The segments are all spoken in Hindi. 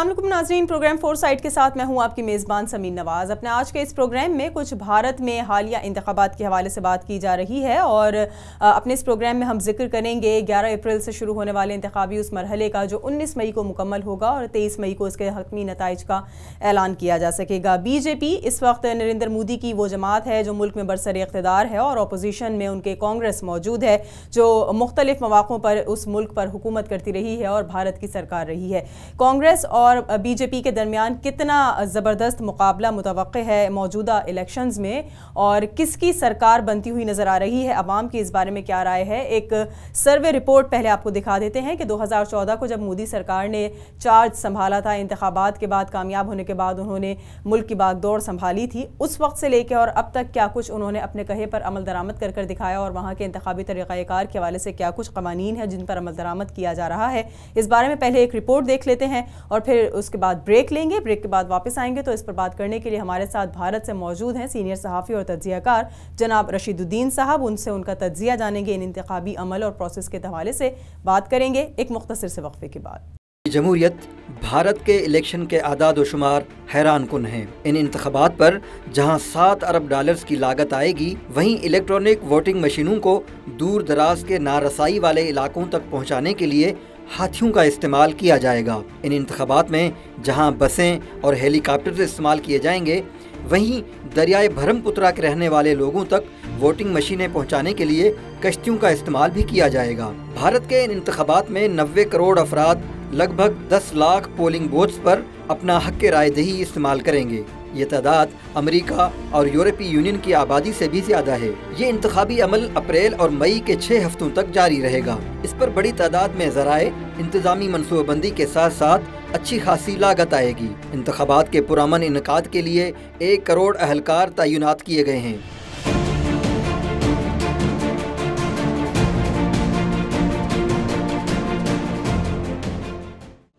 अस्सलाम वालेकुम नाज़रीन, प्रोग्राम फोरसाइट के साथ मैं हूं आपकी मेज़बान समीन नवाज़। अपने आज के इस प्रोग्राम में कुछ भारत में हालिया इंतखाबात के हवाले से बात की जा रही है और अपने इस प्रोग्राम में हम जिक्र करेंगे 11 अप्रैल से शुरू होने वाले इंतखाबी उस मरहले का जो 19 मई को मुकम्मल होगा और 23 मई को इसके हतमी नताइज का ऐलान किया जा सकेगा। बीजेपी इस वक्त नरेंद्र मोदी की वो जमात है जो मुल्क में बरसर इक़्तिदार है और अपोजिशन में उनके कांग्रेस मौजूद है जो मुख्तलिफ मौक़ों पर उस मुल्क पर हुकूमत करती रही है और भारत की सरकार रही है। कांग्रेस और बीजेपी के दरमियान कितना ज़बरदस्त मुकाबला मुतवक्के है मौजूदा इलेक्शंस में और किसकी सरकार बनती हुई नज़र आ रही है, अवाम की इस बारे में क्या राय है। एक सर्वे रिपोर्ट पहले आपको दिखा देते हैं कि 2014 को जब मोदी सरकार ने चार्ज संभाला था, इंतखाबात के बाद कामयाब होने के बाद उन्होंने मुल्क की बागडोर संभाली थी, उस वक्त से लेकर और अब तक क्या कुछ उन्होंने अपने कहे पर अमल दरामद कर कर दिखाया और वहाँ के इंतखाबी तरीक़ाकार के हवाले से क्या कुछ कवानीन है जिन पर अमल दरामद किया जा रहा है। इस बारे में पहले एक रिपोर्ट देख लेते हैं और फिर उसके बाद ब्रेक लेंगे। ब्रेक के बाद वापस आएंगे तो इस पर बात करने के लिए हमारे साथ भारत से मौजूद हैं सीनियर सहाफ़ी और तज्ज़ियाकार जनाब रशीदुद्दीन साहब। उनसे उनका तज्ज़िया जानेंगे, इन इंतखाबी अमल और प्रोसेस के हवाले से बात करेंगे एक मुख्तसर से वक्फे के बाद। जमहूरियत भारत के इलेक्शन के आदाद व शुमार हैरान कुन हैं। इन इंतखाबात पर जहां 7 अरब डॉलर्स की लागत आएगी, वहीं इलेक्ट्रॉनिक वोटिंग मशीनों को दूर दराज के नारसाई वाले इलाकों तक पहुंचाने के लिए हाथियों का इस्तेमाल किया जाएगा। इन इंतखाबात में जहां बसें और हेलीकॉप्टर इस्तेमाल किए जाएंगे, वहीं दरियाए ब्रह्मपुत्रा के रहने वाले लोगों तक वोटिंग मशीनें पहुंचाने के लिए कश्तियों का इस्तेमाल भी किया जाएगा। भारत के इन इंतखाबात में 90 करोड़ अफराद लगभग 10 लाख पोलिंग बूथ्स पर अपना हक़ राय दही इस्तेमाल करेंगे। ये तादाद अमेरिका और यूरोपीय यूनियन की आबादी से भी ज्यादा है। ये इंतखाबी अमल अप्रैल और मई के 6 हफ्तों तक जारी रहेगा। इस पर बड़ी तादाद में ज़राए इंतजामी मनसूबाबंदी के साथ साथ अच्छी खासी लागत आएगी। इंतखाबात के पुरअमन इनकाद के लिए 1 करोड़ अहलकार तैनात किए गए हैं।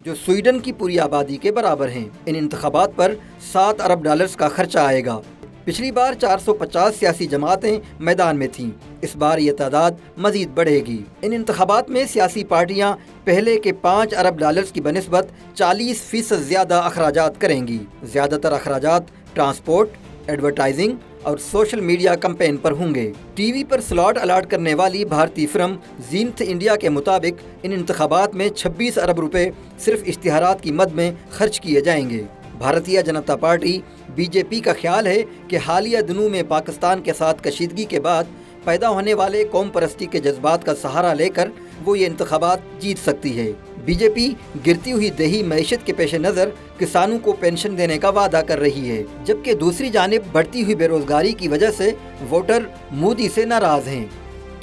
जो स्वीडन की पूरी आबादी के बराबर हैं। इन इंतखाबात पर 7 अरब डॉलर्स का खर्चा आएगा। पिछली बार 450 सियासी जमातें मैदान में थीं। इस बार ये तादाद मजीद बढ़ेगी। इन इंतखाबात में सियासी पार्टियां पहले के 5 अरब डॉलर्स की बनिस्बत 40% ज़्यादा अखराजात करेंगी। ज़्यादातर अखराजात ट्रांसपोर्ट, एडवर्टाइजिंग और सोशल मीडिया कैंपेन पर होंगे। टीवी पर स्लॉट अलाट करने वाली भारतीय फिल्म जीनत इंडिया के मुताबिक इन इंतखाबात में 26 अरब रुपए सिर्फ इश्तिहारात की मद में खर्च किए जाएंगे। भारतीय जनता पार्टी बीजेपी का ख्याल है कि हालिया दिनों में पाकिस्तान के साथ कशीदगी के बाद पैदा होने वाले कौम परस्ती के जज्बात का सहारा लेकर वो ये इंतखाबात जीत सकती है। बीजेपी गिरती हुई देही मईशत के पेश नज़र किसानों को पेंशन देने का वादा कर रही है, जबकि दूसरी जानिब बढ़ती हुई बेरोजगारी की वजह से वोटर मोदी से नाराज हैं,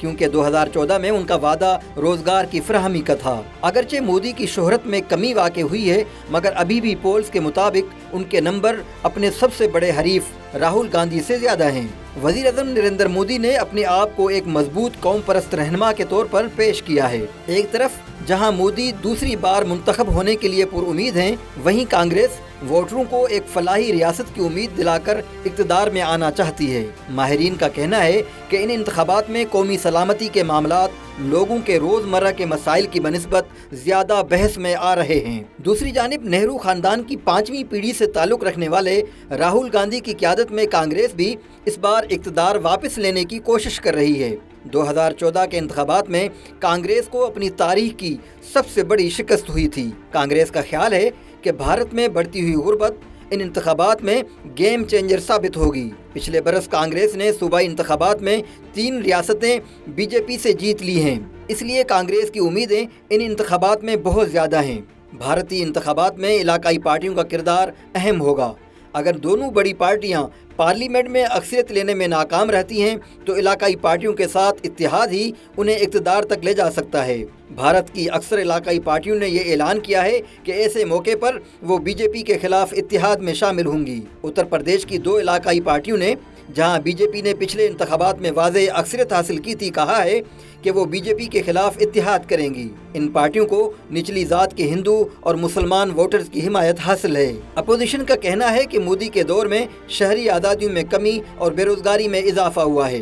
क्योंकि 2014 में उनका वादा रोजगार की फराहमी का था। अगरचे मोदी की शोहरत में कमी वाक़ई हुई है, मगर अभी भी पोल्स के मुताबिक उनके नंबर अपने सबसे बड़े हरीफ राहुल गांधी से ज्यादा हैं। वज़ीर आज़म नरेंद्र मोदी ने अपने आप को एक मजबूत कौम परस्त रहनुमा के तौर पर पेश किया है। एक तरफ जहां मोदी दूसरी बार मुंतखब होने के लिए पुरुमीद हैं, वहीं कांग्रेस वोटरों को एक फलाही रियासत की उम्मीद दिलाकर इक़्तिदार में आना चाहती है। माहिरीन का कहना है कि इन इंतखाबात में कौमी सलामती के मामलात लोगों के रोज़मर्रा के मसाइल की बनिस्बत ज़्यादा बहस में आ रहे हैं। दूसरी जानिब नेहरू ख़ानदान की 5वीं पीढ़ी से ताल्लुक़ रखने वाले राहुल गांधी की क़यादत में कांग्रेस भी इस बार इक़्तिदार वापस लेने की कोशिश कर रही है। 2014 के इंतखाबात में कांग्रेस को अपनी तारीख की सबसे बड़ी शिकस्त हुई थी। कांग्रेस का ख्याल है कि भारत में बढ़ती हुई गुर्बत इन इंतखाबात में गेम चेंजर साबित होगी। पिछले बरस कांग्रेस ने सूबाई इंतखाबात में 3 रियासतें बीजेपी से जीत ली हैं, इसलिए कांग्रेस की उम्मीदें इन इंतखाबात में बहुत ज़्यादा हैं। भारतीय इंतखाबात में इलाकाई पार्टियों का किरदार अहम होगा। अगर दोनों बड़ी पार्टियां पार्लियामेंट में अक्सरियत लेने में नाकाम रहती हैं तो इलाकाई पार्टियों के साथ इत्तेहाद ही उन्हें इक़्तिदार तक ले जा सकता है। भारत की अक्सर इलाकाई पार्टियों ने यह ऐलान किया है कि ऐसे मौके पर वो बीजेपी के खिलाफ इत्तेहाद में शामिल होंगी। उत्तर प्रदेश की 2 इलाकाई पार्टियों ने, जहां बीजेपी ने पिछले इंतखाबात में वाज़ेह अक्सरियत हासिल की थी, कहा है कि वो बीजेपी के खिलाफ इत्तेहाद करेंगी। इन पार्टियों को निचली जात के हिंदू और मुसलमान वोटर्स की हिमायत हासिल है। अपोजिशन का कहना है कि मोदी के दौर में शहरी आबादियों में कमी और बेरोजगारी में इजाफा हुआ है,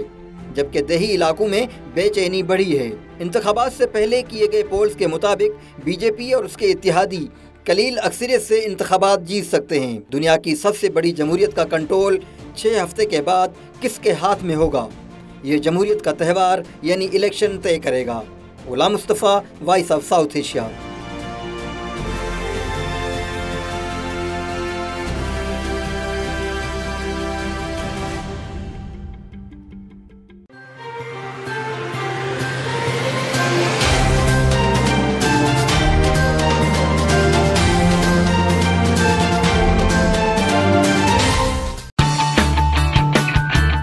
जबकि देही इलाकों में बेचैनी बढ़ी है। इंतखाबात से पहले किए गए पोल्स के मुताबिक बीजेपी और उसके इत्तेहादी कलील अक्सरियत से इंतखाबात जीत सकते हैं। दुनिया की सबसे बड़ी जमहूरियत का कंट्रोल 6 हफ्ते के बाद किसके हाथ में होगा, ये जमहूरियत का त्यौहार यानी इलेक्शन तय करेगा। Ghulam Mustafa, voice of South Asia.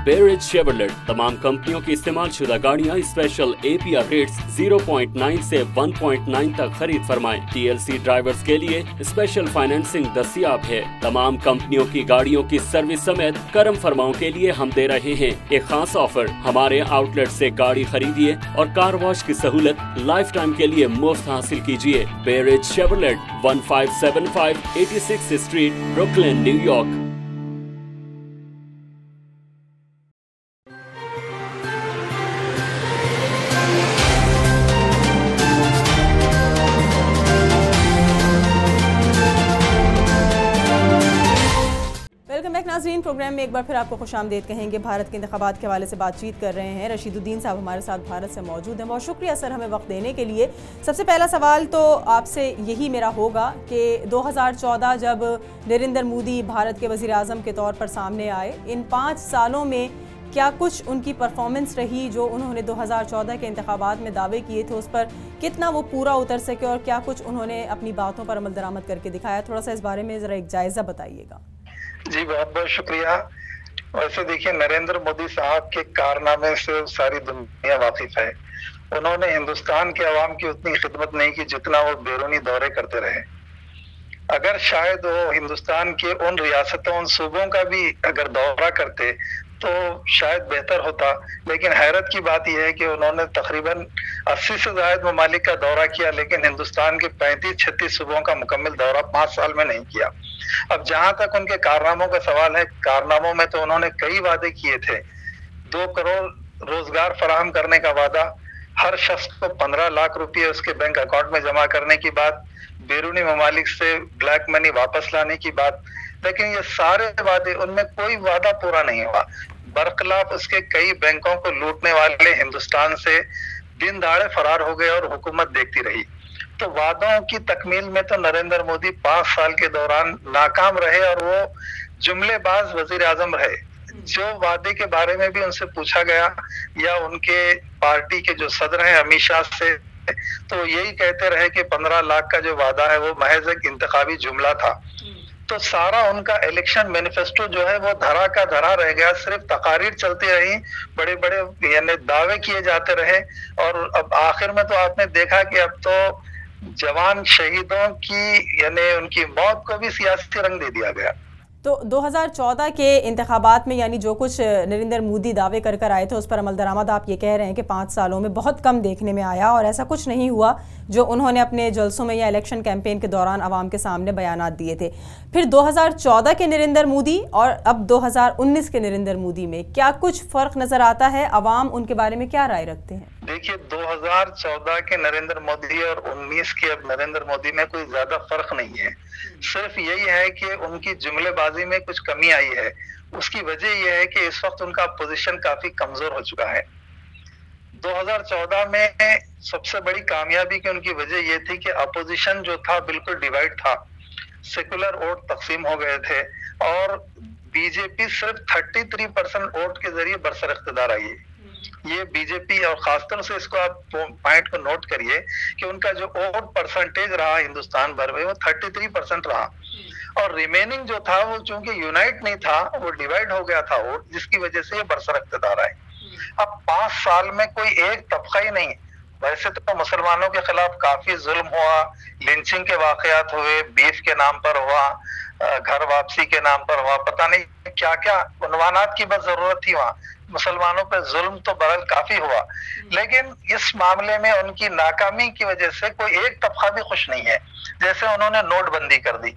बेरिज शेवरलेट तमाम कंपनियों की इस्तेमाल शुदा गाड़ियाँ स्पेशल APR रेट्स 0.9 से 1.9 तक खरीद फरमाएं। TLC ड्राइवर्स के लिए स्पेशल फाइनेंसिंग दस्तियाब है। तमाम कंपनियों की गाड़ियों की सर्विस समेत करम फरमाओं के लिए हम दे रहे हैं एक खास ऑफर। हमारे आउटलेट से गाड़ी खरीदिए और कार वॉश की सहूलत लाइफ टाइम के लिए मुफ्त हासिल कीजिए। Bearish Chevrolet 1575 86 street, Brooklyn, New York. नाज़रीन, प्रोग्राम में एक बार फिर आपको खुशामदीद कहेंगे। भारत के इंतखाबात के हवाले से बातचीत कर रहे हैं। रशीदुद्दीन साहब हमारे साथ भारत से मौजूद हैं। बहुत शुक्रिया सर हमें वक्त देने के लिए। सबसे पहला सवाल तो आपसे यही मेरा होगा कि 2014 जब नरेंद्र मोदी भारत के वज़ीर आज़म के तौर पर सामने आए, इन 5 सालों में क्या कुछ उनकी परफॉर्मेंस रही जो उन्होंने 2014 के इंतखाबात में दावे किए थे, उस पर कितना वो पूरा उतर सके और क्या कुछ उन्होंने अपनी बातों पर अमल दरामद करके दिखाया? थोड़ा सा इस बारे में ज़रा एक जायज़ा बताइएगा। जी बहुत बहुत शुक्रिया। वैसे देखिए, नरेंद्र मोदी साहब के कारनामे से सारी दुनिया वाकिफ है। उन्होंने हिंदुस्तान के अवाम की उतनी खिदमत नहीं की जितना वो बैरूनी दौरे करते रहे। अगर शायद वो हिंदुस्तान के उन रियासतों, उन सूबों का भी अगर दौरा करते तो शायद बेहतर होता। लेकिन हैरत की बात यह है कि उन्होंने तकरीबन 80 से ज्यादा ममालिक का दौरा किया, लेकिन हिंदुस्तान के 35-36 सूबों का मुकम्मल दौरा 5 साल में नहीं किया। अब जहां तक उनके कारनामों का सवाल है, कारनामों में तो उन्होंने कई वादे किए थे। 2 करोड़ रोजगार फराहम करने का वादा, हर शख्स को 15 लाख रुपये उसके बैंक अकाउंट में जमा करने की बात, बैरूनी ममालिक से ब्लैक मनी वापस लाने की बात, लेकिन ये सारे वादे, उनमें कोई वादा पूरा नहीं हुआ। बरखिलाफ उसके कई बैंकों को लूटने वाले हिंदुस्तान से दिन दहाड़े फरार हो गए और हुकूमत देखती रही। तो वादों की तकमील में तो नरेंद्र मोदी 5 साल के दौरान नाकाम रहे और वो जुमलेबाज वजीर आजम रहे। जो वादे के बारे में भी उनसे पूछा गया या उनके पार्टी के जो सदर हैं अमित शाह से, तो यही कहते रहे कि 15 लाख का जो वादा है वो महज एक इंतखाबी जुमला था। तो सारा उनका इलेक्शन मैनिफेस्टो जो है वो धरा का धरा रह गया। सिर्फ तकारीर चलती रही, बड़े बड़े यानी दावे किए जाते रहे, और अब आखिर में तो आपने देखा कि अब तो जवान शहीदों की यानी उनकी मौत को भी सियासी रंग दे दिया गया। तो 2014 के इंतखाबात में यानी जो कुछ नरेंद्र मोदी दावे कर कर आए थे उस पर अमल दरामद आप ये कह रहे हैं कि 5 सालों में बहुत कम देखने में आया, और ऐसा कुछ नहीं हुआ जो उन्होंने अपने जलसों में या इलेक्शन कैंपेन के दौरान आवाम के सामने बयानात दिए थे। फिर 2014 के नरेंद्र मोदी और अब 2019 के नरेंद्र मोदी में क्या कुछ फ़र्क नज़र आता है? अवाम उनके बारे में क्या राय रखते हैं? देखिए, 2014 के नरेंद्र मोदी और 19 के अब नरेंद्र मोदी में कोई ज्यादा फर्क नहीं है। सिर्फ यही है कि उनकी जुमलेबाजी में कुछ कमी आई है। उसकी वजह यह है कि इस वक्त उनका पोजीशन काफी कमजोर हो चुका है। 2014 में सबसे बड़ी कामयाबी की उनकी वजह यह थी कि अपोजिशन जो था बिल्कुल डिवाइड था, सेकुलर वोट तकसीम हो गए थे और बीजेपी सिर्फ 33% वोट के जरिए बरसर इख्तिदार आई है। ये बीजेपी, और खासतौर से इसको आप पॉइंट को नोट करिए कि उनका जो वोट परसेंटेज रहा हिंदुस्तान भर में वो 33% रहा, और रिमेनिंग जो था वो चूंकि यूनाइट नहीं था, वो डिवाइड हो गया था वोट, जिसकी वजह से ये बरसर इख्तिदार आए। अब 5 साल में कोई एक तबका ही नहीं। वैसे तो मुसलमानों के खिलाफ काफी जुल्म हुआ, लिंचिंग के वाकयात हुए, बीफ के नाम पर हुआ, घर वापसी के नाम पर हुआ, पता नहीं क्या क्या उन्वानात की बस जरूरत थी वहां। मुसलमानों पर जुल्म तो बरल काफी हुआ, लेकिन इस मामले में उनकी नाकामी की वजह से कोई एक तबका भी खुश नहीं है। जैसे उन्होंने नोटबंदी कर दी,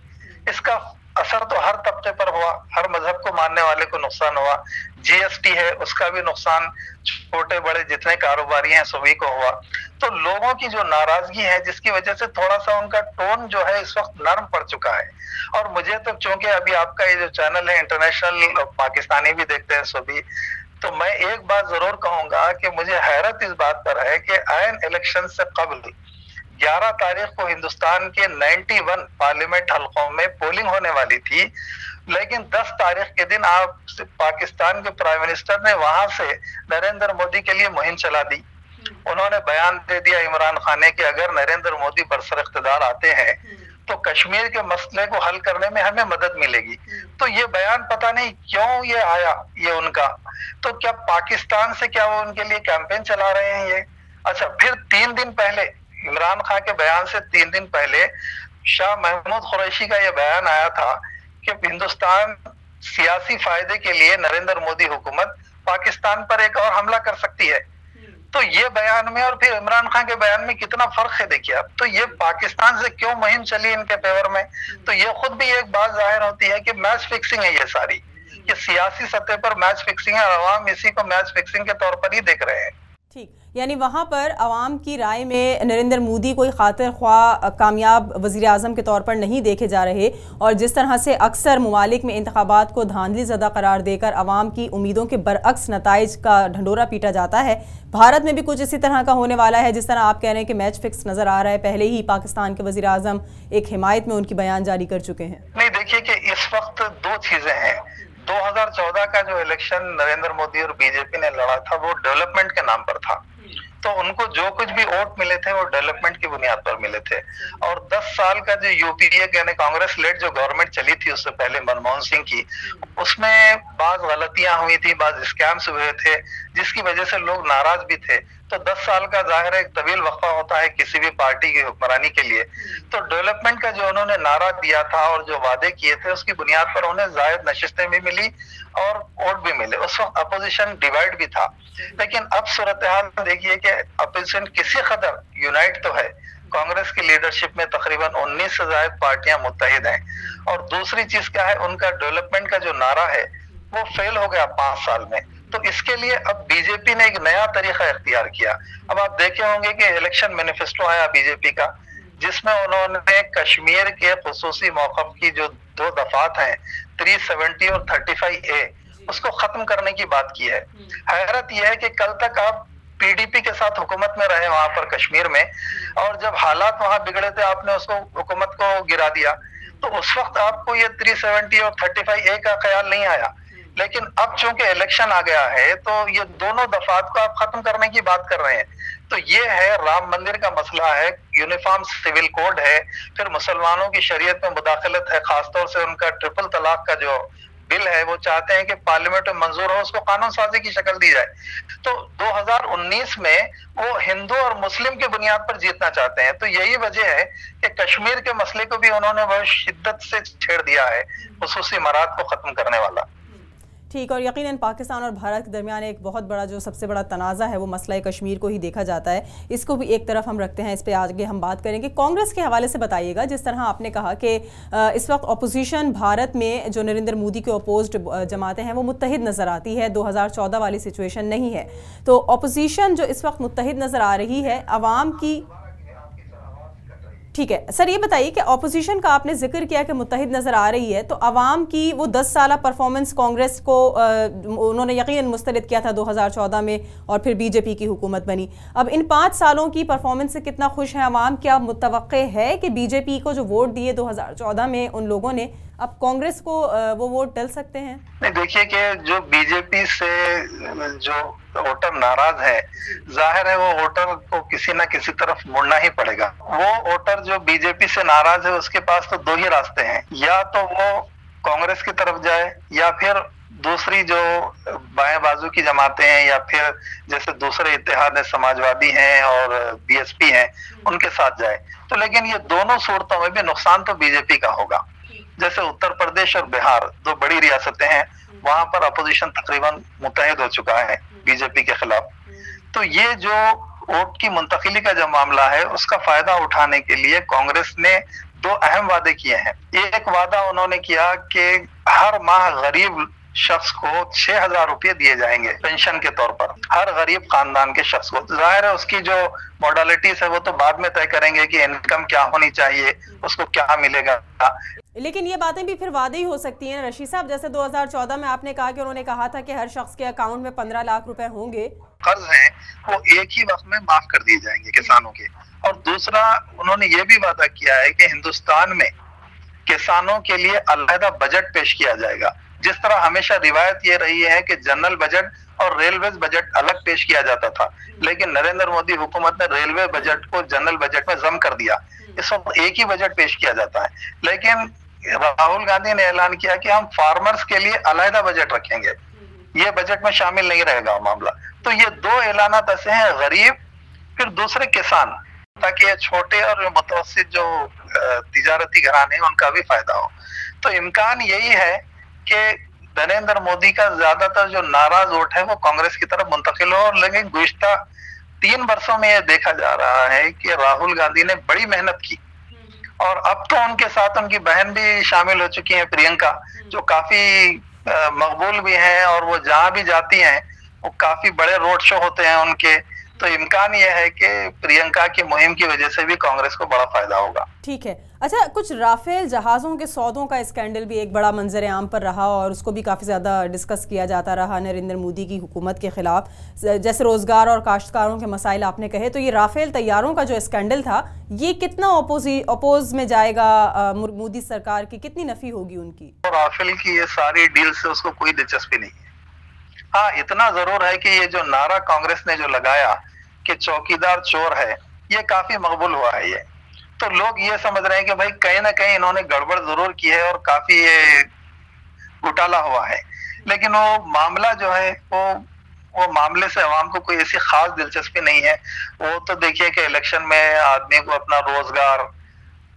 इसका असर तो हर तबके पर हुआ, हर मजहब को मानने वाले को नुकसान हुआ। जीएसटी है उसका भी नुकसान छोटे बड़े जितने कारोबारी हैं सभी को हुआ। तो लोगों की जो नाराजगी है जिसकी वजह से थोड़ा सा उनका टोन जो है इस वक्त नरम पड़ चुका है। और मुझे तो चूंकि अभी आपका ये जो चैनल है इंटरनेशनल पाकिस्तानी भी देखते हैं सभी, तो मैं एक बात जरूर कहूंगा कि मुझे हैरत इस बात पर है कि आयन इलेक्शन से कबल 11 तारीख को हिंदुस्तान के 91 पार्लियामेंट हलकों में पोलिंग होने वाली थी, लेकिन 10 तारीख के दिन आप पाकिस्तान के प्राइम मिनिस्टर ने वहां से नरेंद्र मोदी के लिए मुहिम चला दी। उन्होंने बयान दे दिया इमरान खान ने कि अगर नरेंद्र मोदी बरसर इख्तिदार आते हैं तो कश्मीर के मसले को हल करने में हमें मदद मिलेगी। तो ये बयान पता नहीं क्यों ये आया ये उनका, तो क्या पाकिस्तान से क्या वो उनके लिए कैंपेन चला रहे हैं ये? अच्छा, फिर 3 दिन पहले इमरान खान के बयान से 3 दिन पहले शाह महमूद कुरैशी का ये बयान आया था कि हिंदुस्तान सियासी फायदे के लिए नरेंद्र मोदी हुकूमत पाकिस्तान पर एक और हमला कर सकती है। तो ये बयान में और फिर इमरान खान के बयान में कितना फर्क है देखिए आप। तो ये पाकिस्तान से क्यों मुहिम चली इनके फेवर में, तो ये खुद भी एक बात जाहिर होती है कि मैच फिक्सिंग है ये सारी, ये सियासी सतह पर मैच फिक्सिंग है, अवाम इसी को मैच फिक्सिंग के तौर पर ही देख रहे हैं। ठीक, यानी वहाँ पर आवाम की राय में नरेंद्र मोदी कोई खातिर ख्वाह कामयाब वज़ीर आज़म के तौर पर नहीं देखे जा रहे, और जिस तरह से अक्सर ममालिक में इंतखाबात को धांधली ज़दा करार देकर आवाम की उम्मीदों के बरअक्स नताइज का ढंडोरा पीटा जाता है, भारत में भी कुछ इसी तरह का होने वाला है। जिस तरह आप कह रहे हैं कि मैच फिक्स नज़र आ रहा है, पहले ही पाकिस्तान के वज़ीर आज़म एक हिमायत में उनकी बयान जारी कर चुके हैं। नहीं, देखिए कि इस वक्त 2 चीज़ें हैं। 2014 का जो इलेक्शन नरेंद्र मोदी और बीजेपी ने लड़ा था वो डेवलपमेंट के नाम पर था, तो उनको जो कुछ भी वोट मिले थे वो डेवलपमेंट की बुनियाद पर मिले थे। और 10 साल का जो यूपीए यानी कांग्रेस लेड जो गवर्नमेंट चली थी उससे पहले मनमोहन सिंह की, उसमें बाज गलतियां हुई थी, बाज स्कैम्स हुए थे जिसकी वजह से लोग नाराज भी थे। तो 10 साल का जाहिर है एक तवील वक्फा होता है किसी भी पार्टी की हुक्मरानी के लिए। तो डेवलपमेंट का जो उन्होंने नारा दिया था और जो वादे किए थे उसकी बुनियाद पर उन्हें जायद नशिस्तें भी मिली और वोट भी मिले। उस वक्त अपोजिशन डिवाइड भी था, लेकिन अब सूरत हाल देखिए कि अपोजिशन किसी कदर यूनाइट तो है। कांग्रेस की लीडरशिप में तकरीबन 19 से ज्यादा पार्टियां मुत्तहिद हैं, और दूसरी चीज क्या है, उनका डेवलपमेंट का जो नारा है वो फेल हो गया 5 साल में। तो इसके लिए अब बीजेपी ने एक नया तरीका इख्तियार किया। अब आप देखे होंगे कि इलेक्शन मैनिफेस्टो आया बीजेपी का, जिसमें उन्होंने कश्मीर के खुसूसी मौक़िफ़ की जो 2 दफात हैं 370 और 35A उसको खत्म करने की बात की है। हैरत यह है कि कल तक आप पीडीपी के साथ हुकूमत में रहे वहां पर कश्मीर में, और जब हालात वहां बिगड़े थे आपने उसको हुकूमत को गिरा दिया। तो उस वक्त आपको ये 370 और 35A का ख्याल नहीं आया, लेकिन अब चूंकि इलेक्शन आ गया है तो ये दोनों दफात को आप खत्म करने की बात कर रहे हैं। तो ये है राम मंदिर का मसला है, यूनिफॉर्म सिविल कोड है, फिर मुसलमानों की शरीयत में मुदाखलत है, खासतौर से उनका ट्रिपल तलाक का जो बिल है वो चाहते हैं कि पार्लियामेंट में मंजूर हो, उसको कानून साजी की शक्ल दी जाए। तो 2019 में वो हिंदू और मुस्लिम की बुनियाद पर जीतना चाहते हैं। तो यही वजह है कि कश्मीर के मसले को भी उन्होंने बहुत शिद्दत से छेड़ दिया है, खुसूसी मराद को खत्म करने वाला। ठीक, और यकीनन पाकिस्तान और भारत के दरमियान एक बहुत बड़ा जो सबसे बड़ा तनाज़ा है वो मसला कश्मीर को ही देखा जाता है। इसको भी एक तरफ हम रखते हैं, इस पे आगे हम बात करेंगे। कांग्रेस के हवाले से बताइएगा, जिस तरह आपने कहा कि इस वक्त अपोजिशन भारत में जो नरेंद्र मोदी के अपोज्ड जमातें हैं वो मुत्तहिद नज़र आती है, 2014 वाली सिचुएशन नहीं है। तो अपोजिशन जो इस वक्त मुत्तहिद नज़र आ रही है आवाम की, ठीक है सर, ये बताइए कि अपोजिशन का आपने जिक्र किया कि मुत्तहिद नज़र आ रही है, तो आवाम की वो 10 साल परफॉर्मेंस कांग्रेस को उन्होंने यकीनन मुस्तरद किया था 2014 में, और फिर बीजेपी की हुकूमत बनी। अब इन 5 सालों की परफॉर्मेंस से कितना खुश है आवाम? क्या मुतवक्के है कि बीजेपी को जो वोट दिए 2014 में उन लोगों ने, अब कांग्रेस को वो वोट डल सकते हैं? नहीं, देखिए कि जो बीजेपी से जो वोटर नाराज है, जाहिर है वो वोटर को किसी ना किसी तरफ मुड़ना ही पड़ेगा। वो वोटर जो बीजेपी से नाराज है उसके पास तो 2 ही रास्ते हैं, या तो वो कांग्रेस की तरफ जाए या फिर दूसरी जो बाएं बाजू की जमातें हैं, या फिर जैसे दूसरे इत्तेहाद समाजवादी हैं और बीएसपी हैं उनके साथ जाए। तो लेकिन ये दोनों सूरतों में भी नुकसान तो बीजेपी का होगा। जैसे उत्तर प्रदेश और बिहार 2 बड़ी रियासतें हैं, वहां पर अपोजिशन तकरीबन मुत्तहिद हो चुका है बीजेपी के खिलाफ। तो ये जो वोट की मुंतकिली का जो मामला है उसका फायदा उठाने के लिए कांग्रेस ने दो अहम वादे किए हैं। एक वादा उन्होंने किया कि हर माह गरीब शख्स को 6,000 रुपये दिए जाएंगे पेंशन के तौर पर, हर गरीब खानदान के शख्स को। जाहिर है उसकी जो मॉडलिटीज है वो तो बाद में तय करेंगे कि इनकम क्या होनी चाहिए, उसको क्या मिलेगा। लेकिन ये बातें भी फिर वादे ही हो सकती हैं रशीद साहब। जैसे 2014 में आपने कहा कि उन्होंने कहा था कि हर शख्स के अकाउंट में 15 लाख रुपए होंगे। कर्ज हैं वो एक ही वक्त में माफ कर दिए जाएंगे किसानों के। और दूसरा उन्होंने ये भी वादा किया है कि हिंदुस्तान में किसानों के लिए अलग बजट पेश किया जाएगा। जिस तरह हमेशा रिवायत ये रही है कि जनरल बजट और रेलवे बजट अलग पेश किया जाता था, लेकिन नरेंद्र मोदी हुकूमत ने रेलवे बजट को जनरल बजट में जम कर दिया। इस वक्त एक ही बजट पेश किया जाता है। लेकिन राहुल गांधी ने ऐलान किया कि हम फार्मर्स के लिए अलग बजट रखेंगे, ये बजट में शामिल नहीं रहेगा मामला। तो ये दो ऐलानात ऐसे हैं, गरीब फिर दूसरे किसान, ताकि ये छोटे और मुतवस्सित जो तिजारती घराने हैं उनका भी फायदा हो। तो इम्कान यही है कि नरेंद्र मोदी का ज्यादातर जो नाराज वोट है वो कांग्रेस की तरफ मुंतकिल हो। लेकिन गुज़िश्ता 3 वर्षों में ये देखा जा रहा है कि राहुल गांधी ने बड़ी मेहनत की और अब तो उनके साथ उनकी बहन भी शामिल हो चुकी है, प्रियंका, जो काफी मकबूल भी हैं और वो जहां भी जाती हैं वो काफी बड़े रोड शो होते हैं उनके। तो इम्कान यह है कि प्रियंका की मुहिम की वजह से भी कांग्रेस को बड़ा फायदा होगा। ठीक है। अच्छा, कुछ राफेल जहाज़ों के सौदों का स्कैंडल भी एक बड़ा मंजर आम पर रहा और उसको भी काफ़ी ज़्यादा डिस्कस किया जाता रहा नरेंद्र मोदी की हुकूमत के खिलाफ। जैसे रोज़गार और काश्तकारों के मसाइल आपने कहे, तो ये राफेल तैयारों का जो स्कैंडल था ये कितना अपोज में जाएगा मोदी सरकार की, कितनी नफ़ी होगी उनकी? राफेल की ये सारी डील से उसको कोई दिलचस्पी नहीं है। हाँ, इतना जरूर है कि ये जो नारा कांग्रेस ने जो लगाया कि चौकीदार चोर है, ये काफी मकबूल हुआ है। ये तो लोग ये समझ रहे हैं कि भाई कहीं ना कहीं इन्होंने गड़बड़ जरूर की है और काफी ये घोटाला हुआ है। लेकिन वो मामला जो है वो मामले से अवाम को कोई ऐसी खास दिलचस्पी नहीं है। वो तो देखिए कि इलेक्शन में आदमी को अपना रोजगार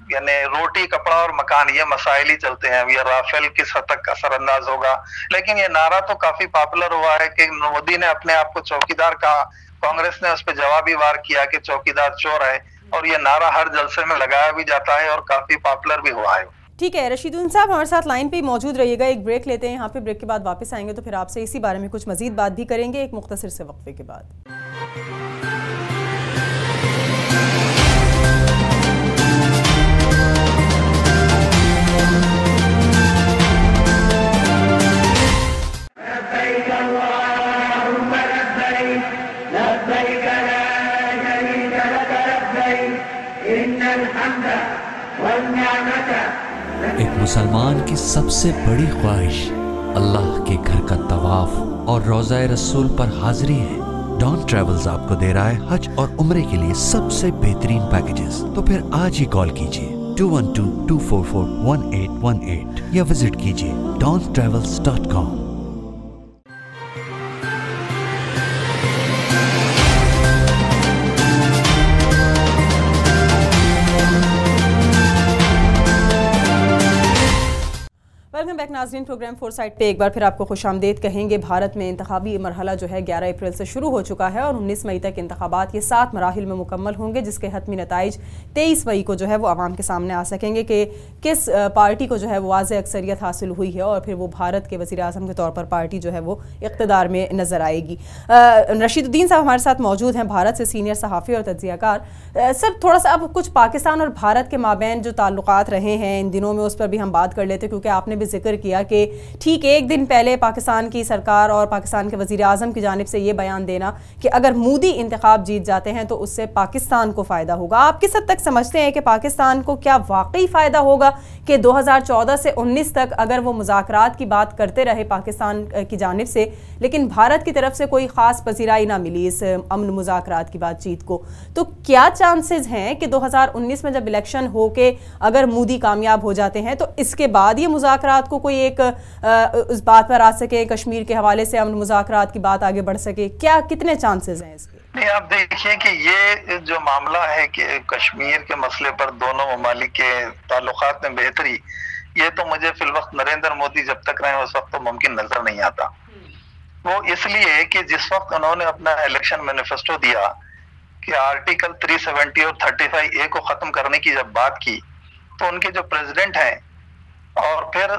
यानी रोटी कपड़ा और मकान, ये मसाइल ही चलते हैं। ये राफेल किस हद तक असरअंदाज होगा। लेकिन ये नारा तो काफी पॉपुलर हुआ है कि मोदी ने अपने आप को चौकीदार कहा, कांग्रेस ने उस पर जवाबी वार किया कि चौकीदार चोर है, और ये नारा हर जलसे में लगाया भी जाता है और काफी पॉपुलर भी हुआ है। ठीक है, रशीदुद्दीन साहब हमारे साथ लाइन पे ही मौजूद रहिएगा। एक ब्रेक लेते हैं यहाँ पे, ब्रेक के बाद वापस आएंगे तो फिर आपसे इसी बारे में कुछ मजीद बात भी करेंगे एक मुख्तसर से वक्फे के बाद। एक मुसलमान की सबसे बड़ी ख्वाहिश अल्लाह के घर का तवाफ और रोज़ा रसूल पर हाजिरी है। डॉन ट्रैवल्स आपको दे रहा है हज और उम्रे के लिए सबसे बेहतरीन पैकेजेस। तो फिर आज ही कॉल कीजिए 2122441818 या विजिट कीजिए dontravels.com। वेलकम बैक नाज़रीन, प्रोग्राम फोरसाइट पे एक बार फिर आपको खुशामदीद कहेंगे। भारत में इंतखाबी मरहला जो है 11 अप्रैल से शुरू हो चुका है और 19 मई तक इंतखाबात ये 7 मराहिल में मुकम्मल होंगे, जिसके हतमी नताइज 23 मई को जो है वो आवाम के सामने आ सकेंगे कि किस पार्टी को जो है वो वाज़ेह अक्सरियत हासिल हुई है और फिर वो भारत के वज़ीर आज़म के तौर पर पार्टी जो है वो इक़्तिदार में नज़र आएगी। रशीदुद्दीन साहब हमारे साथ मौजूद हैं, भारत से सीनियर सहाफ़ी और तज्ज़ियाकार। सर, थोड़ा सा अब कुछ पाकिस्तान और भारत के माबैन जो ताल्लुकात रहे हैं इन दिनों में, उस पर भी हम बात कर लेते, क्योंकि आपने भी जिक्र किया कि ठीक एक दिन पहले पाकिस्तान की सरकार और पाकिस्तान के वज़ीर आज़म की जानिब से ये बयान देना कि अगर मोदी इंतखाब जीत जाते हैं तो उससे पाकिस्तान को फ़ायदा होगा। आप किस हद तक समझते हैं कि पाकिस्तान को क्या वाकई फ़ायदा होगा कि 2014 से 19 तक अगर वो मुज़ाकरात की बात करते रहे पाकिस्तान की जानिब से, लेकिन भारत की तरफ से कोई ख़ास पजीराई ना मिली इस अमन मुज़ाकरात की बातचीत को, तो क्या चांसेस हैं कि 2019 में जब इलेक्शन हो के अगर मोदी कामयाब हो जाते हैं तो इसके बाद ये मुज़ाकरात को कोई एक उस बात पर आ सके, कश्मीर के हवाले से अमन मुज़ाकरात की बात आगे बढ़ सके? क्या कितने चांसेस हैं इसके? नहीं, आप देखिए कि ये जो मामला है कि कश्मीर के मसले पर दोनों ममालिक के ताल्लुकात में बेहतरी, ये तो मुझे फिलवक्त नरेंद्र मोदी जब तक रहे उस वक्त तो मुमकिन नजर नहीं आता। वो इसलिए कि जिस वक्त उन्होंने अपना इलेक्शन मैनिफेस्टो दिया कि आर्टिकल 370 और 35A को खत्म करने की जब बात की, तो उनके जो प्रेसिडेंट हैं और फिर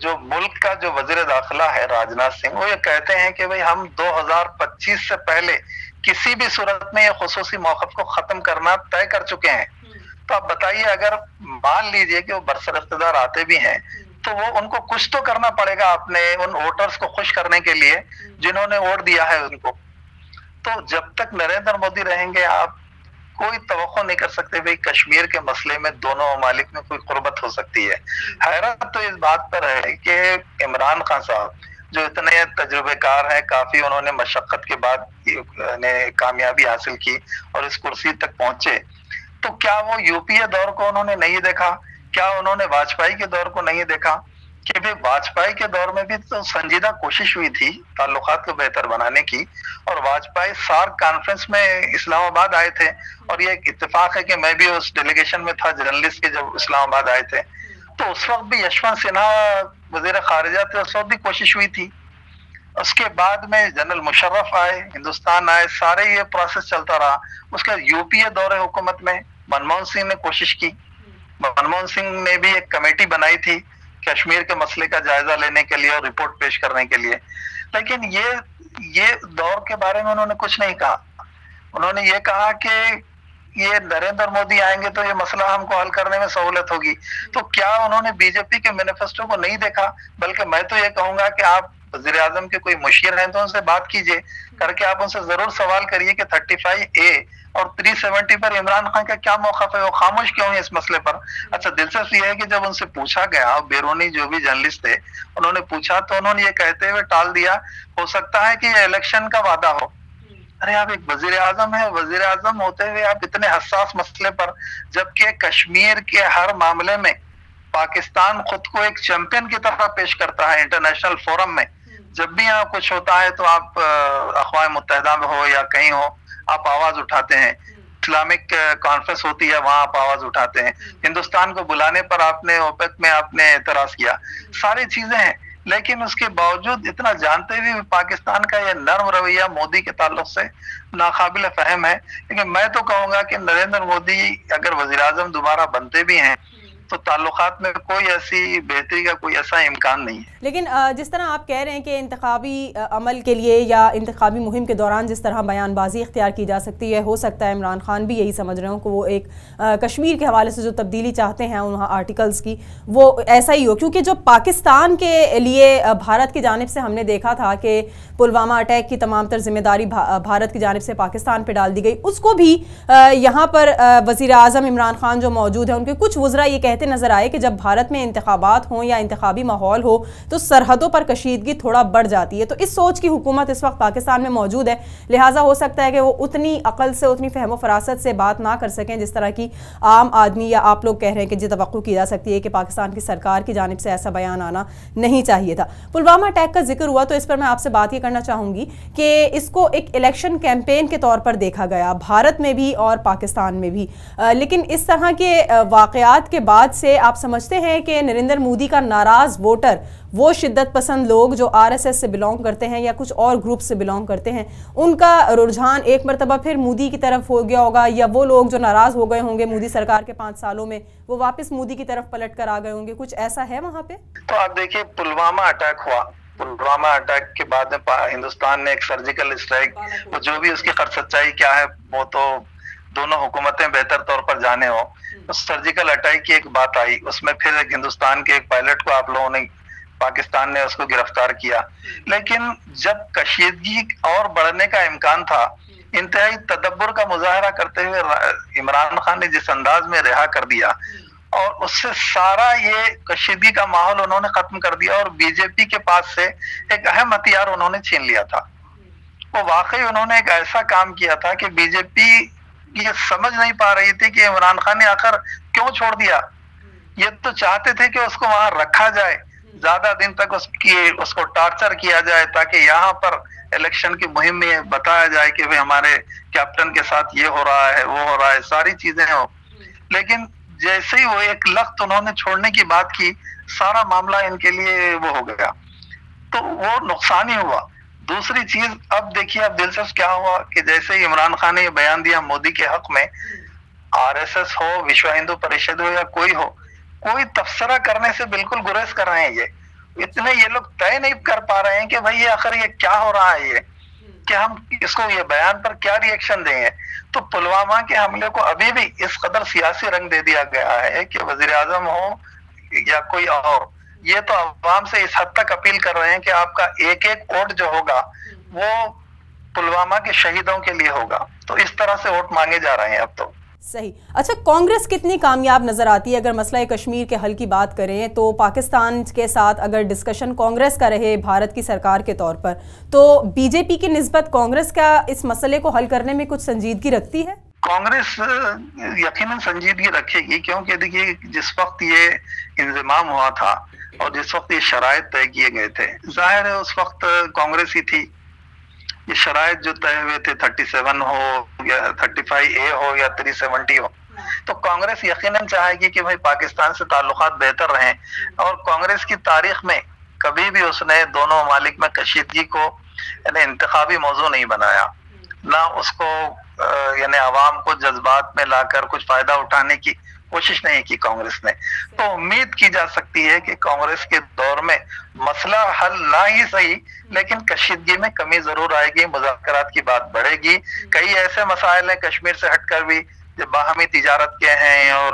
जो मुल्क का जो वजीर दाखिला है राजनाथ सिंह, वो ये कहते हैं कि भाई हम 2025 से पहले किसी भी सूरत में ये खुसूसी मौक़िफ़ को खत्म करना तय कर चुके हैं। तो आप बताइए, अगर मान लीजिए कि वो बरसर इख्तिदार आते भी हैं तो वो उनको कुछ तो करना पड़ेगा अपने उन वोटर्स को खुश करने के लिए जिन्होंने वोट दिया है उनको। तो जब तक नरेंद्र मोदी रहेंगे आप कोई तवक्को नहीं कर सकते भाई कश्मीर के मसले में दोनों ममालिक में कोई कुर्बत हो सकती है। हैरत तो इस बात पर है कि इमरान खान साहब जो इतने तजुर्बेकार हैं, काफी उन्होंने मशक्कत के बाद कामयाबी हासिल की और इस कुर्सी तक पहुंचे, तो क्या वो यूपीए दौर को उन्होंने नहीं देखा? क्या उन्होंने वाजपेयी के दौर को नहीं देखा? कि भाई वाजपेयी के दौर में भी तो संजीदा कोशिश हुई थी ताल्लुकात को बेहतर बनाने की, और वाजपेयी सार्क कॉन्फ्रेंस में इस्लामाबाद आए थे, और ये एक इत्तेफाक है कि मैं भी उस डेलीगेशन में था जर्नलिस्ट के जब इस्लामाबाद आए थे, तो उस वक्त भी यशवंत सिन्हा वजीर खारिजा थे, उस वक्त भी कोशिश हुई थी। उसके बाद में जनरल मुशर्रफ आए, हिंदुस्तान आए, सारे ये प्रोसेस चलता रहा। उसके यूपीए दौरे हुकूमत में मनमोहन सिंह ने कोशिश की, मनमोहन सिंह ने भी एक कमेटी बनाई थी कश्मीर के मसले का जायजा लेने के लिए और रिपोर्ट पेश करने के लिए, लेकिन ये दौर के बारे में उन्होंने कुछ नहीं कहा। उन्होंने ये कहा कि ये नरेंद्र मोदी आएंगे तो ये मसला हमको हल करने में सहूलत होगी। तो क्या उन्होंने बीजेपी के मैनिफेस्टो को नहीं देखा? बल्कि मैं तो ये कहूंगा कि आप वज़ीर आज़म के कोई मुशीर हैं तो उनसे बात कीजिए, करके आप उनसे जरूर सवाल करिए कि 35A और 370 पर इमरान खान का क्या मौक़िफ़ है, वो खामोश क्यों है इस मसले पर। अच्छा, दिलचस्प ये है कि जब उनसे पूछा गया, बैरूनी जो भी जर्नलिस्ट थे उन्होंने पूछा, तो उन्होंने ये कहते हुए टाल दिया, हो सकता है कि ये इलेक्शन का वादा हो। अरे आप एक वजीर आजम है, वजीर आजम होते हुए आप इतने हसास मसले पर, जबकि कश्मीर के हर मामले में पाकिस्तान खुद को एक चैंपियन की तरह पेश करता है इंटरनेशनल फोरम में। जब भी यहाँ कुछ होता है तो आप अक़वाम मुत्तहिदा में हो या कहीं हो, आप आवाज उठाते हैं। इस्लामिक कॉन्फ्रेंस होती है, वहां आप आवाज उठाते हैं। हिंदुस्तान को बुलाने पर आपने ओपेक में आपने एतराज किया, सारी चीजें हैं। लेकिन उसके बावजूद इतना जानते हुए पाकिस्तान का यह नर्म रवैया मोदी के ताल्लुक से नाकाबिल फहम है। लेकिन मैं तो कहूंगा कि नरेंद्र मोदी अगर वजीर आजम दोबारा बनते भी हैं तो ताल्लुकात में कोई ऐसी बेहतरी का कोई ऐसा इम्कान नहीं है। लेकिन जिस तरह आप कह रहे हैं कि इंतखाबी अमल के लिए या इंतखाबी मुहिम के दौरान जिस तरह बयानबाजी इख्तियार की जा सकती है, हो सकता है इमरान खान भी यही समझ रहे हो कि वो एक कश्मीर के हवाले से जो तब्दीली चाहते हैं वहाँ आर्टिकल्स की, वो ऐसा ही हो। क्योंकि जो पाकिस्तान के लिए भारत की जानिब से हमने देखा था कि पुलवामा अटैक की तमाम तर जिम्मेदारी भारत की जानिब से पाकिस्तान पर डाल दी गई, उसको भी यहाँ पर वज़ीर आज़म इमरान खान जो मौजूद है उनके कुछ वज़रा ये कहते नजर आए कि जब भारत में इंतखाबात हों या इंतखाबी माहौल हो तो सरहदों पर कशीदगी थोड़ा बढ़ जाती है। तो इस सोच की हुकूमत इस वक्त पाकिस्तान में मौजूद है, लिहाजा हो सकता है कि वो उतनी अकल से, उतनी फहम फरासत से बात ना कर सकें जिस तरह की आम आदमी या आप लोग कह रहे हैं कि जो तवक्को की जा सकती है कि पाकिस्तान की सरकार की जानिब से ऐसा बयान आना नहीं चाहिए था। पुलवामा अटैक का जिक्र हुआ तो इस पर मैं आपसे बात ये करना चाहूँगी कि इसको एक इलेक्शन कैंपेन के तौर पर देखा गया भारत में भी और पाकिस्तान में भी, लेकिन इस तरह के वाक़यात के बाद से आप समझते हैं कि नरेंद्र मोदी का नाराज़ वोटर, वो शिद्दत पसंद लोग जो आरएसएस से बिलोंग करते हैं या कुछ और ग्रुप से बिलोंग करते हैं, उनका रुझान एक मरतबा फिर मोदी की तरफ हो गया होगा, या वो लोग जो नाराज़ हो गए होंगे मोदी सरकार के 5 सालों में वो वापस मोदी की तरफ पलट कर आ गए होंगे? कुछ ऐसा है वहाँ पे? तो आप देखिए, पुलवामा अटैक हुआ, पुलवामा अटैक के बाद हिंदुस्तान ने एक सर्जिकल स्ट्राइक, जो भी उसकी सच्चाई क्या है वो तो दोनों हुकूमतें बेहतर तौर पर जाने हो। उस सर्जिकल अटैक की एक बात आई, उसमें फिर एक हिंदुस्तान के एक पायलट को आप लोगों ने, पाकिस्तान ने उसको गिरफ्तार किया। लेकिन जब कशीदगी और बढ़ने का इम्कान था, इंतहाई तदब्बर का मुजाहरा करते हुए इमरान खान ने जिस अंदाज में रिहा कर दिया और उससे सारा ये कशीदगी का माहौल उन्होंने खत्म कर दिया और बीजेपी के पास से एक अहम हथियार उन्होंने छीन लिया था। वो वाकई उन्होंने एक ऐसा काम किया था कि बीजेपी ये समझ नहीं पा रही थी कि इमरान खान ने आखिर क्यों छोड़ दिया। ये तो चाहते थे कि उसको वहां रखा जाए, ज्यादा दिन तक उसको टॉर्चर किया जाए ताकि यहाँ पर इलेक्शन की मुहिम में बताया जाए कि भाई हमारे कैप्टन के साथ ये हो रहा है, वो हो रहा है, सारी चीजें हो। लेकिन जैसे ही वो एक लख्त उन्होंने छोड़ने की बात की, सारा मामला इनके लिए वो हो गया, तो वो नुकसान ही हुआ। दूसरी चीज, अब देखिए अब दिलचस्प क्या हुआ कि जैसे ही इमरान खान ने ये बयान दिया मोदी के हक में, आरएसएस हो, विश्व हिंदू परिषद हो या कोई हो, कोई तबसरा करने से बिल्कुल गुरेज कर रहे हैं। ये लोग तय नहीं कर पा रहे हैं कि भाई ये आखिर ये क्या हो रहा है, ये कि हम इसको ये बयान पर क्या रिएक्शन देंगे। तो पुलवामा के हमले को अभी भी इस कदर सियासी रंग दे दिया गया है कि वजीर आजम हो या कोई और, ये तो अवाम से इस हद तक अपील कर रहे हैं कि आपका एक एक वोट जो होगा वो पुलवामा के शहीदों के लिए होगा। तो इस तरह से वोट मांगे जा रहे हैं अब तो। सही। अच्छा, कांग्रेस कितनी कामयाब नजर आती है? अगर मसला कश्मीर के हल की बात करें तो पाकिस्तान के साथ अगर डिस्कशन कांग्रेस का रहे भारत की सरकार के तौर पर, तो बीजेपी की निस्बत कांग्रेस का इस मसले को हल करने में कुछ संजीदगी रखती है? कांग्रेस यकीनन संजीदगी रखेगी, क्योंकि देखिए जिस वक्त ये इंजमाम हुआ था और जिस वक्त ये शराइत तय किए गए थे, जाहिर है उस वक्त कांग्रेस ही थी। ये शराइत जो तय हुए थे 37 हो या 35A हो या 370 हो, तो कांग्रेस यकीनन चाहेगी कि भाई पाकिस्तान से ताल्लुकात बेहतर रहें। और कांग्रेस की तारीख में कभी भी उसने दोनों ममालिक में कशीदगी को यानी इंतखाबी मौजू नहीं बनाया, ना उसको यानी आवाम को जज्बात में लाकर कुछ फायदा उठाने की कोशिश नहीं की कांग्रेस ने। तो उम्मीद की जा सकती है कि कांग्रेस के दौर में मसला हल ना ही सही लेकिन कशीदगी में कमी जरूर आएगी, मुज़ाकरात की बात बढ़ेगी। कई ऐसे मसाइल हैं कश्मीर से हटकर भी जो बाहमी तिजारत के हैं और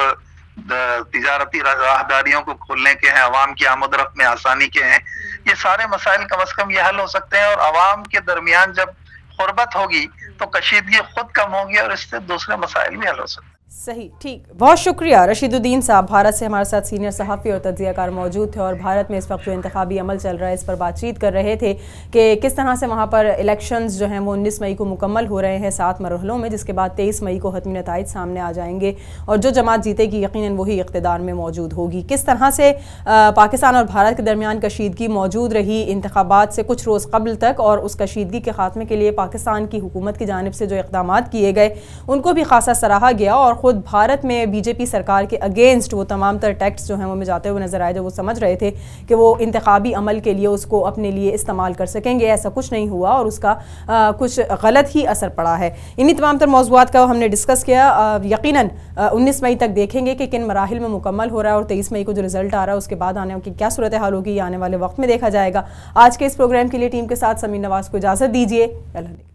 तिजारती राहदारियों को खोलने के हैं, अवाम की आमदरफ्त में आसानी के हैं। ये सारे मसाइल कम से कम ये हल हो सकते हैं, और अवाम के दरमियान जब खुरबत होगी तो कशीदगी खुद कम होगी और इससे दूसरे मसाइल भी हल हो सकते हैं। सही, ठीक। बहुत शुक्रिया रशीदुद्दीन साहब, भारत से हमारे साथ सीनियर सहाफ़ी और तज्ज़ियाकार मौजूद थे और भारत में इस वक्त जो इंतखाबी अमल चल रहा है इस पर बातचीत कर रहे थे कि किस तरह से वहाँ पर इलेक्शंस जो हैं वो 19 मई को मुकम्मल हो रहे हैं 7 मरहलों में, जिसके बाद 23 मई को हतमी नताइज सामने आ जाएंगे और जो जमात जीतेगी यकीनन वही इक़्तिदार में मौजूद होगी। किस तरह से पाकिस्तान और भारत के दरमियान कशीदगी मौजूद रही इंतखाबात से कुछ रोज़ कबल तक, और उस कशीदगी के ख़ात्मे के लिए पाकिस्तान की हुकूमत की जानिब से जो इक़दाम किए गए उनको भी खासा सराहा गया। और ख़ुद भारत में बीजेपी सरकार के अगेंस्ट वो तमाम तर टैक्स जो हैं वो में जाते हुए नजर आए, जो वो समझ रहे थे कि वो इंतखाबी अमल के लिए उसको अपने लिए इस्तेमाल कर सकेंगे। ऐसा कुछ नहीं हुआ और उसका कुछ गलत ही असर पड़ा है। इन्हीं तमाम तर मौज़ूआत का हमने डिस्कस किया। यकीनन 19 मई तक देखेंगे कि किन मराहिल में मुकम्मल हो रहा है और 23 मई को जो रिजल्ट आ रहा है उसके बाद आने की क्या सूरत हाल होगी, आने वाले वक्त में देखा जाएगा। आज के इस प्रोग्राम के लिए टीम के साथ समीर नवाज को इजाज़त दीजिए।